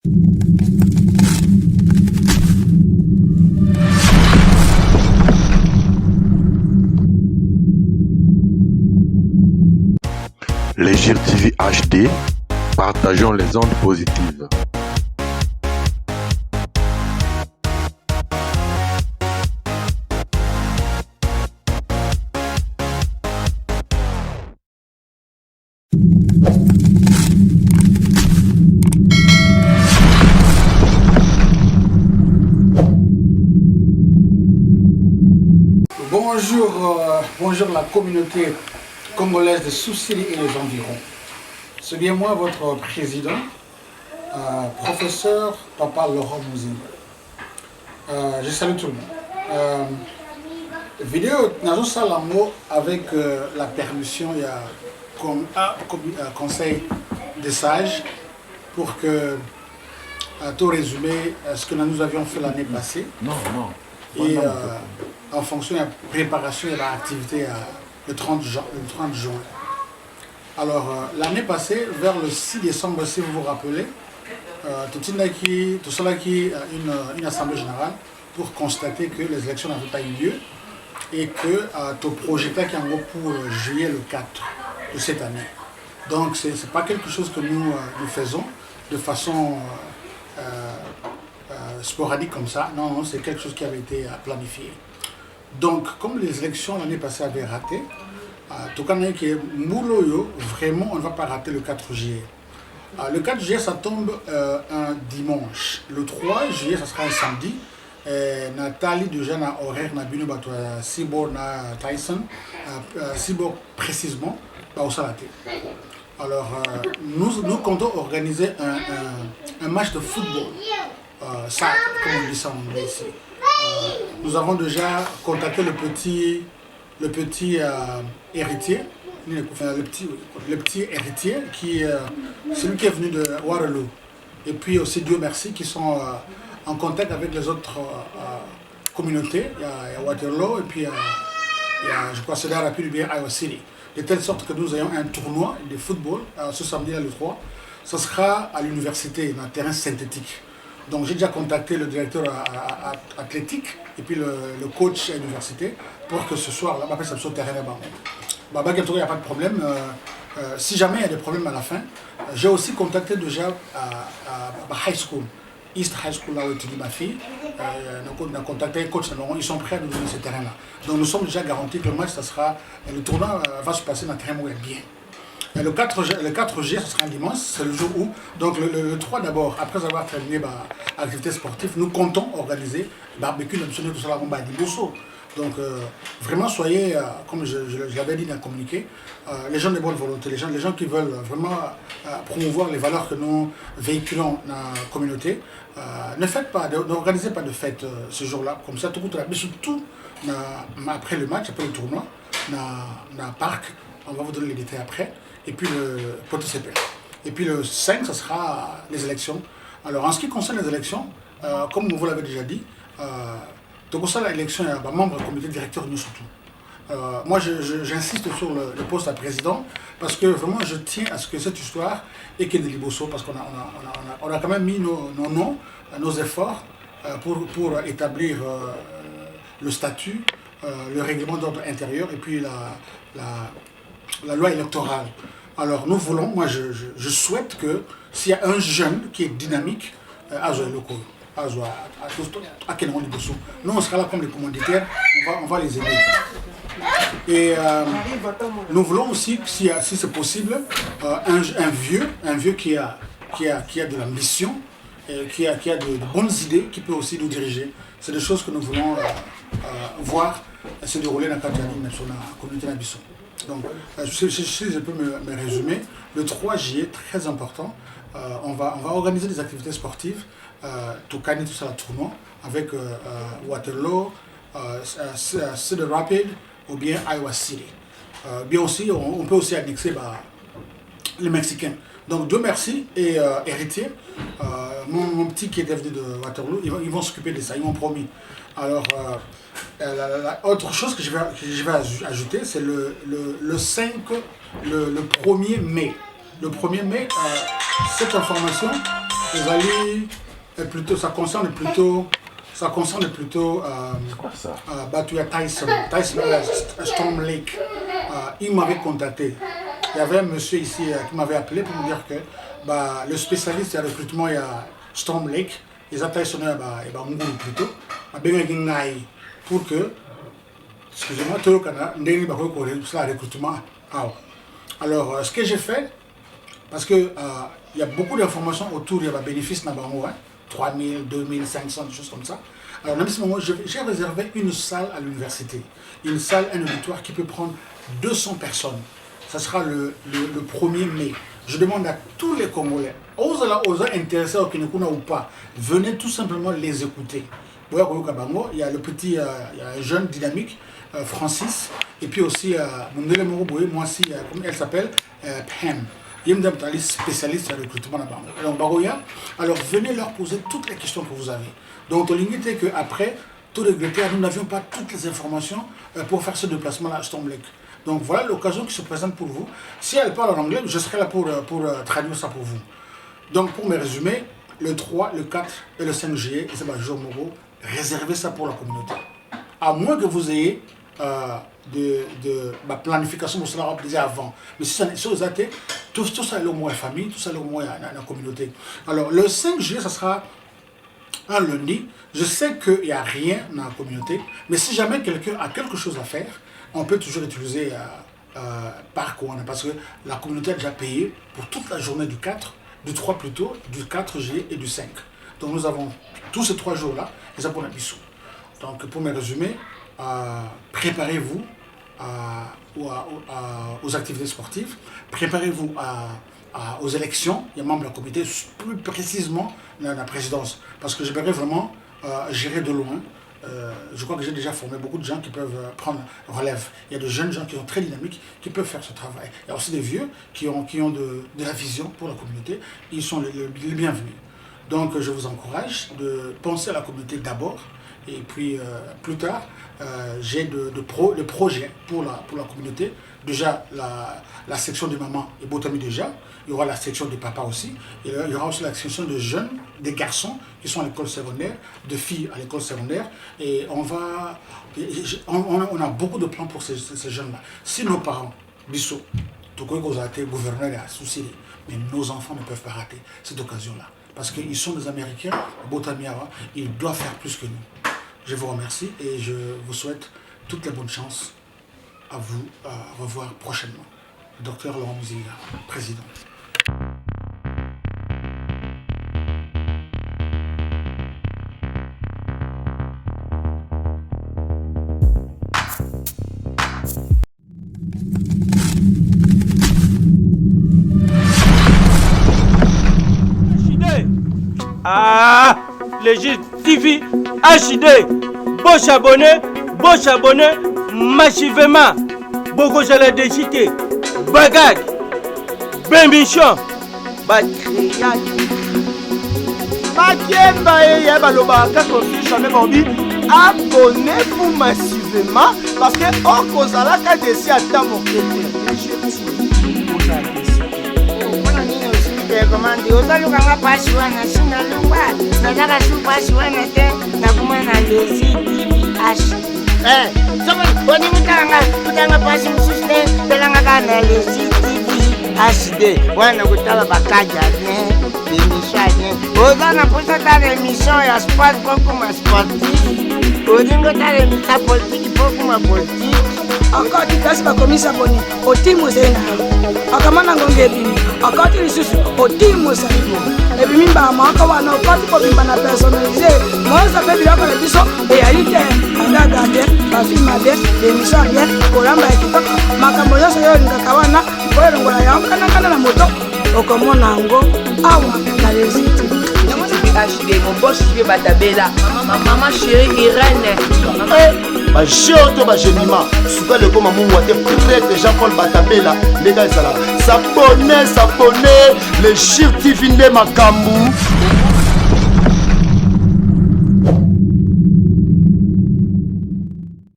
Légir TV HD, partageons les ondes positives. Bonjour la communauté congolaise de Soussili et les environs. C'est bien moi, votre président, professeur Papa Laurent Mouzine. Je salue tout le monde. Vidéo dans salamo avec la permission, il y a comme un conseil des sages pour que tout résumer ce que nous avions fait l'année passée. Et en fonction de la préparation et de l'activité le 30 juin. Alors, l'année passée, vers le 6 décembre, si vous vous rappelez, tout cela qui une assemblée générale pour constater que les élections n'avaient pas eu lieu et que tout projet qui est en gros pour juillet le 4 de cette année. Donc, ce n'est pas quelque chose que nous faisons de façon sporadique comme ça. Non, c'est quelque chose qui avait été planifié. Donc, comme les élections l'année passée avaient raté, tout cas, vraiment, on ne va pas rater le 4 juillet. Le 4 juillet, ça tombe un dimanche. Le 3 juillet, ça sera un samedi. Nathalie déjà na horaire na bino bato Cibor na Tyson, Cibor précisément, au Salaté. Alors, nous comptons organiser un match de football. Ça, comme on dit ça en anglais ici. Nous avons déjà contacté le petit héritier, le petit héritier qui celui qui est venu de Waterloo. Et puis aussi Dieu merci qui sont en contact avec les autres communautés. Il y a Waterloo et puis il y a, je crois, Cedar Rapids ou bien Iowa City. De telle sorte que nous ayons un tournoi de football ce samedi le 3. Ce sera à l'université, dans un terrain synthétique. Donc j'ai déjà contacté le directeur athlétique et puis le coach à l'université pour que ce soir, là, après ça soit terrain là-bas. Il n'y a pas de problème. Si jamais il y a des problèmes à la fin, j'ai aussi contacté déjà à high school, East High School, là où étudie ma fille. On a contacté un coach, ils sont prêts à nous donner ce terrain-là. Donc nous sommes déjà garantis que le match, le tournoi va se passer dans un terrain où il est bien. Et le 4 juillet, ce sera un dimanche, c'est le jour où, donc le 3 d'abord, après avoir terminé l'activité sportive, nous comptons organiser barbecue, tout ça, à Dibosso. Donc vraiment soyez, comme je l'avais dit dans le communiqué, les gens de bonne volonté, les gens qui veulent vraiment promouvoir les valeurs que nous véhiculons dans la communauté, n'organisez pas de fête ce jour-là, comme ça, tout le monde, mais surtout après le match, après le tournoi, dans le parc, on va vous donner les détails après. Et puis le pote-CP. Et puis le 5, ce sera les élections. Alors en ce qui concerne les élections, comme vous l'avez déjà dit, donc ça l'élection, il y a membre du comité directeur nous surtout. Moi j'insiste sur le poste à président parce que vraiment je tiens à ce que cette histoire ait qu'il y ait des Libosso parce qu'on a quand même mis nos noms, nos efforts pour établir le statut, le règlement d'ordre intérieur et puis la loi électorale. Alors nous voulons, moi je souhaite que s'il y a un jeune qui est dynamique, nous on sera là comme les commanditaires, on va les aider. Et nous voulons aussi, si c'est possible, un vieux qui a de l'ambition, qui a de bonnes idées, qui peut aussi nous diriger. C'est des choses que nous voulons voir se dérouler dans la communauté d'Abisson. Donc, si je peux me résumer, le 3 juillet, très important, on va organiser des activités sportives, tout ça, le tournoi, avec Waterloo, Cedar Rapids ou bien Iowa City. Bien aussi, on peut aussi annexer les Mexicains. Donc, Dieu merci et héritier, mon petit qui était venu de Waterloo, ils vont s'occuper de ça, ils m'ont promis. Alors, autre chose que je vais ajouter, c'est le 5, le 1er mai. Le 1er mai, cette information, Ezali est plutôt, ça concerne plutôt C'est quoi ça? Batuya Tyson Storm Lake. Il m'avait contacté. Il y avait un monsieur ici qui m'avait appelé pour me dire que le spécialiste de recrutement, il y a Storm Lake, ils ont Tyson plutôt, pour que, excusez-moi, tout le Canada, recrutement. Alors, ce que j'ai fait, parce que il y a beaucoup d'informations autour, il y a des bénéfices, 3 000, 2 500, des choses comme ça. Alors, dans ce moment, j'ai réservé une salle à l'université. Une salle, un auditoire qui peut prendre 200 personnes. Ça sera le 1er mai. Je demande à tous les Congolais, aux intéressés au Kinekuna ou pas, venez tout simplement les écouter. Il y a le petit, il y a un jeune dynamique, Francis, et puis aussi, moi aussi, comment elle s'appelle, Pam. Il y a un spécialiste en recrutement là-bas. Alors venez leur poser toutes les questions que vous avez. Donc, l'unité est qu'après, tout regretter, nous n'avions pas toutes les informations pour faire ce déplacement-là à Storm Lake. Donc voilà l'occasion qui se présente pour vous. Si elle parle en anglais, je serai là pour traduire ça pour vous. Donc pour me résumer, le 3, le 4 et le 5 juillet, c'est le jour Moro, réservez ça pour la communauté. À moins que vous ayez de planification pour cela organisé avant. Mais si vous avez tout ça est au moins famille, tout ça est au moins la communauté. Alors le 5 juillet, ça sera un lundi. Je sais qu'il n'y a rien dans la communauté, mais si jamais quelqu'un a quelque chose à faire, on peut toujours utiliser par Kouana, parce que la communauté a déjà payé pour toute la journée du 4, du 3 plutôt, du 4 juillet et du 5. Donc nous avons tous ces 3 jours-là, et ça pour la Bissou. Donc pour me résumer, préparez-vous aux activités sportives, préparez-vous aux élections, il y a membres de la communauté, plus précisément la présidence, parce que j'aimerais vraiment gérer de loin. Je crois que j'ai déjà formé beaucoup de gens qui peuvent prendre relève. Il y a de jeunes gens qui sont très dynamiques, qui peuvent faire ce travail. Il y a aussi des vieux qui ont de la vision pour la communauté. Ils sont les bienvenus. Donc je vous encourage de penser à la communauté d'abord. Et puis plus tard, j'ai des projets pour la communauté. Déjà la section de maman et Botami déjà. Il y aura la section de papa aussi. Et il y aura aussi la section de jeunes, des garçons qui sont à l'école secondaire, de filles à l'école secondaire. Et on a beaucoup de plans pour ces jeunes-là. Si nos parents, Bissot, tout le monde a été gouverneur et associé, mais nos enfants ne peuvent pas rater cette occasion-là. Parce qu'ils sont des Américains, Botamiawa, ils doivent faire plus que nous. Je vous remercie et je vous souhaite toutes les bonnes chances à vous revoir prochainement. Docteur Laurent Muziga, président. Legit TV HD. Beau abonné massivement. Beaucoup de la décité. Bagad. Bémission. Bakriak. Makiemba et Baloba, abonnez-vous massivement parce que on cause à la cadence à ta Commande osalukanga pasi wana sina lungwa nataka su pasi wana te nakumana lezi TVH somo oni mutanga pasi mususte belanga kana lezi TVH wana kutala bakaja ne émission ozana posa ta émission ya sport comme sportif odingo ta émission politique comme politique encore du place bakomisa abonné otimo zena akamana ngongeli akati lisusu otimo salibo ebimi mbama akawana okati kobimba na personnalisé moza pe biloko na biso eyali te andaga te bafilma te émission bien kolamba ya kitoko makambo nyonso oyo olingaka wana koyelongola yango kanakana na moto okomona yango awa na lesiti HD, mon boss suivi Batabella, maman chérie Irène. Ma chioto ba génima, souka le comme mon water prêtre Jean-Paul Batabella, les gars ça là. S'abonner, les chir TV Makambu.